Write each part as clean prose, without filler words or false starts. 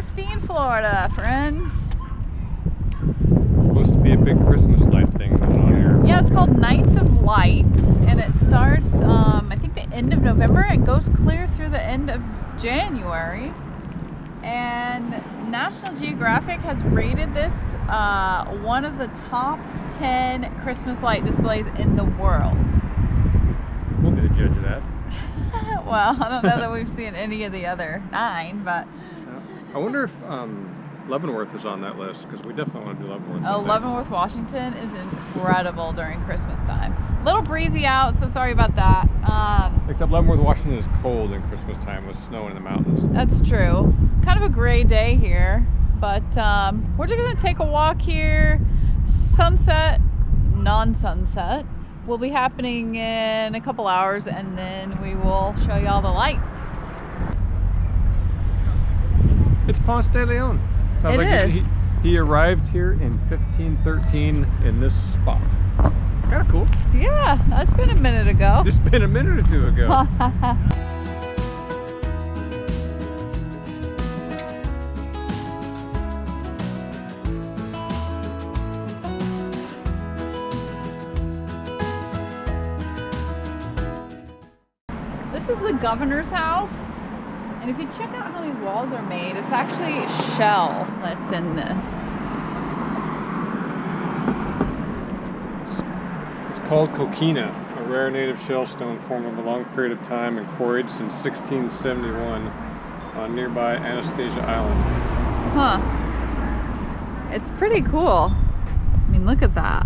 Augustine, Florida, friends. Supposed to be a big Christmas light thing going on here. Yeah, it's called Nights of Lights, and it starts, I think, the end of November and goes clear through the end of January. And National Geographic has rated this one of the top 10 Christmas light displays in the world. We'll be the judge of that. Well, I don't know that we've seen any of the other 9, but... I wonder if Leavenworth is on that list, because we definitely want to do Leavenworth. Oh, Leavenworth, Washington is incredible during Christmas time. A little breezy out, so sorry about that. Except Leavenworth, Washington is cold in Christmas time with snow in the mountains. That's true. Kind of a gray day here, but we're just going to take a walk here. Sunset, non-sunset, will be happening in a couple hours, and then we will show you all the lights. It's Ponce de Leon. Sounds like he arrived here in 1513 in this spot. Kind of cool. Yeah, that's been a minute ago. Just been a minute or two ago. This is the governor's house. And if you check out how these walls are made, it's actually shell that's in this. It's called coquina, a rare native shellstone formed over a long period of time and quarried since 1671 on nearby Anastasia Island. Huh. It's pretty cool. I mean, look at that.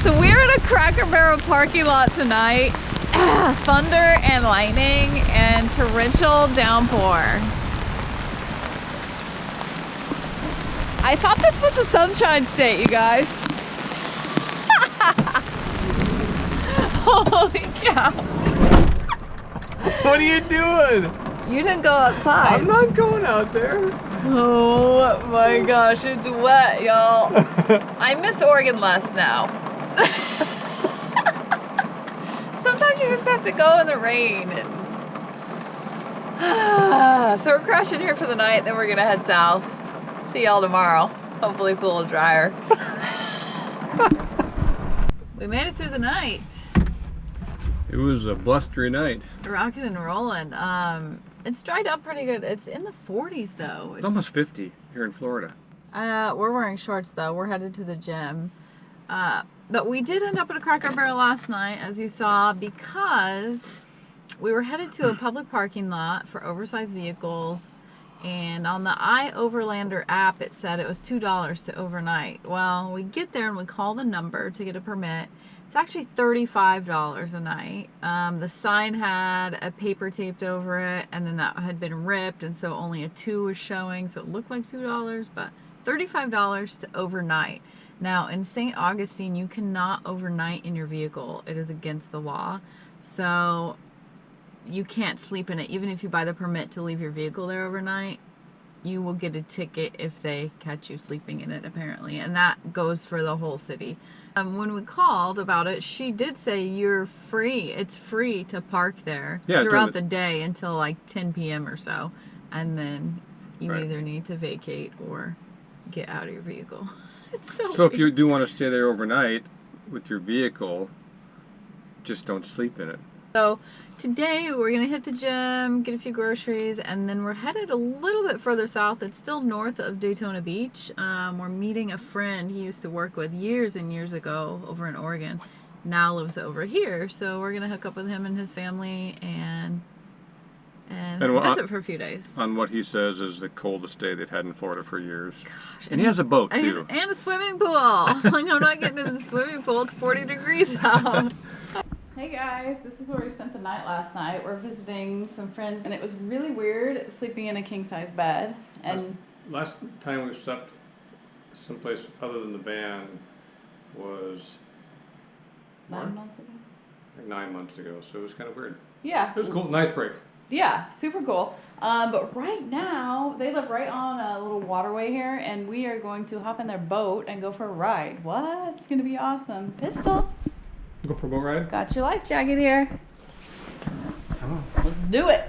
So we're in a Cracker Barrel parking lot tonight. Thunder and lightning and torrential downpour. I thought this was a sunshine state, you guys. Holy cow. What are you doing? You didn't go outside. I'm not going out there. Oh my gosh, it's wet, y'all. I miss Oregon less now. Sometimes you just have to go in the rain. So we're crashing here for the night, then we're gonna head south. See y'all tomorrow. Hopefully it's a little drier. We made it through the night. It was a blustery night. Rocking and rolling. It's dried up pretty good. It's in the 40s though. It's almost 50 here in Florida. We're wearing shorts though. We're headed to the gym. But we did end up at a Cracker Barrel last night, as you saw, because we were headed to a public parking lot for oversized vehicles. And on the iOverlander app, it said it was $2 to overnight. Well, we get there and we call the number to get a permit. It's actually $35 a night. The sign had a paper taped over it, and then that had been ripped, and so only a 2 was showing, so it looked like $2, but $35 to overnight. Now, in St. Augustine, you cannot overnight in your vehicle. It is against the law. So you can't sleep in it. Even if you buy the permit to leave your vehicle there overnight, you will get a ticket if they catch you sleeping in it, apparently. And that goes for the whole city. When we called about it, she did say you're free. It's free to park there throughout the day until like 10 p.m. or so. And then you either need to vacate or get out of your vehicle. It's so if you do want to stay there overnight with your vehicle, just don't sleep in it. So today we're going to hit the gym, get a few groceries, and then we're headed a little bit further south. It's still north of Daytona Beach. We're meeting a friend he used to work with years and years ago over in Oregon. Now lives over here. So we're going to hook up with him and his family and visit for a few days. On what he says is the coldest day they've had in Florida for years. Gosh, and he has a boat, too. And a swimming pool. Like, I'm not getting in the swimming pool. It's 40 degrees out. Hey guys, this is where we spent the night last night. We're visiting some friends, and it was really weird sleeping in a king-size bed. And last time we slept someplace other than the van was 9 months ago. Like 9 months ago, so it was kind of weird. Yeah. It was cool. Nice break. Yeah, super cool. But right now, they live right on a little waterway here, and we are going to hop in their boat and go for a ride. What? It's going to be awesome. Pistol. Go for a boat ride? Got your life jacket here. Come on. Let's do it.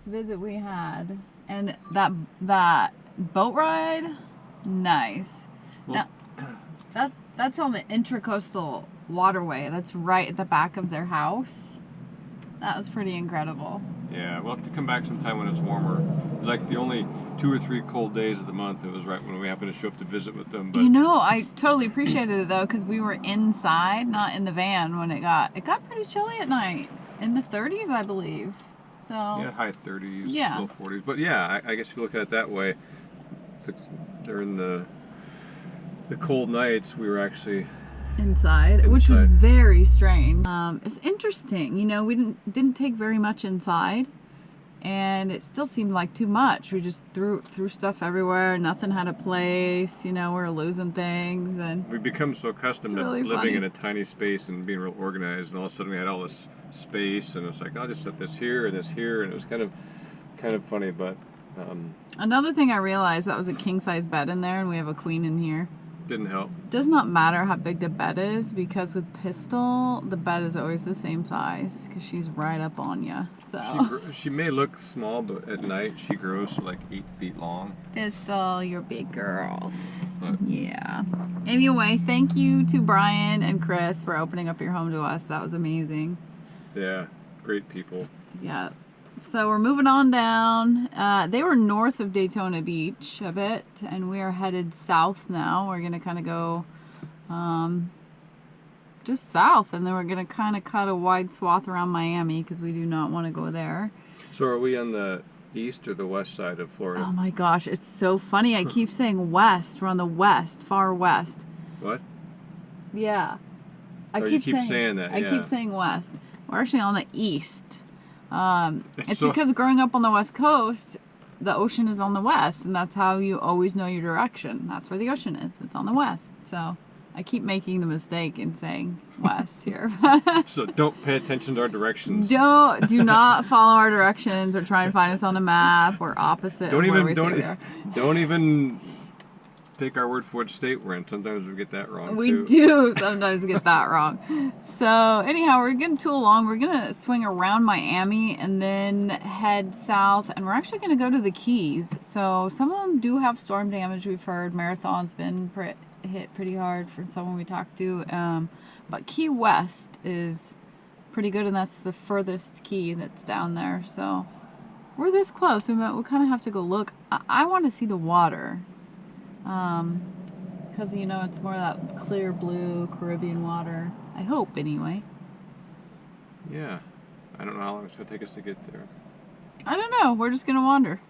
Visit we had, and that boat ride, nice. Well, now that's on the intracoastal waterway. That's right at the back of their house. That was pretty incredible. Yeah, we'll have to come back sometime when it's warmer. It was like the only 2 or 3 cold days of the month. It was right when we happened to show up to visit with them. But I totally appreciated it though, because we were inside, not in the van when it got pretty chilly at night, in the 30s, I believe. So Yeah, high 30s, Yeah. low 40s. But yeah, I guess if you look at it that way, during the cold nights, we were actually inside, which was very strange. It's interesting, you know, we didn't take very much inside, and it still seemed like too much. We just threw stuff everywhere. Nothing had a place. You know, we were losing things, and we become so accustomed to really living funny. in a tiny space and being real organized, and all of a sudden we had all this space, and it's like, I'll just set this here and this here, and it was kind of funny. But another thing I realized, that was a king size bed in there, and we have a queen in here. didn't help. Does not matter how big the bed is, because with Pistol, the bed is always the same size because she's right up on you. So She may look small, but at night she grows to like 8 feet long. Pistol, you're big girls. Yeah. Anyway, thank you to Brian and Chris for opening up your home to us. That was amazing. Yeah, great people. Yeah. So we're moving on down. They were north of Daytona Beach a bit, and we are headed south now. We're going to kind of go just south, and then we're going to kind of cut a wide swath around Miami because we do not want to go there. So are we on the east or the west side of Florida? Oh my gosh, it's so funny. I keep saying west. We're on the west, far west. What? Yeah. You keep saying that, I yeah. keep saying west. We're actually on the east. It's so, because growing up on the west coast, the ocean is on the west, and that's how you always know your direction. That's where the ocean is. It's on the west. So I keep making the mistake in saying west here. So don't pay attention to our directions. Do not follow our directions or try and find us on a map. We're opposite. Don't even even take our word for which state we're in. Sometimes we get that wrong. We too. do sometimes get that wrong. So anyhow, we're getting too long. We're gonna swing around Miami and then head south, and we're actually gonna go to the Keys. So some of them do have storm damage. We've heard Marathon's been hit pretty hard from someone we talked to, but Key West is pretty good, and that's the furthest key that's down there. So we're this close. We'll kind of have to go look. I want to see the water. Because, you know, it's more of that clear blue Caribbean water. I hope, anyway. Yeah. I don't know how long it's going to take us to get there. I don't know. We're just going to wander.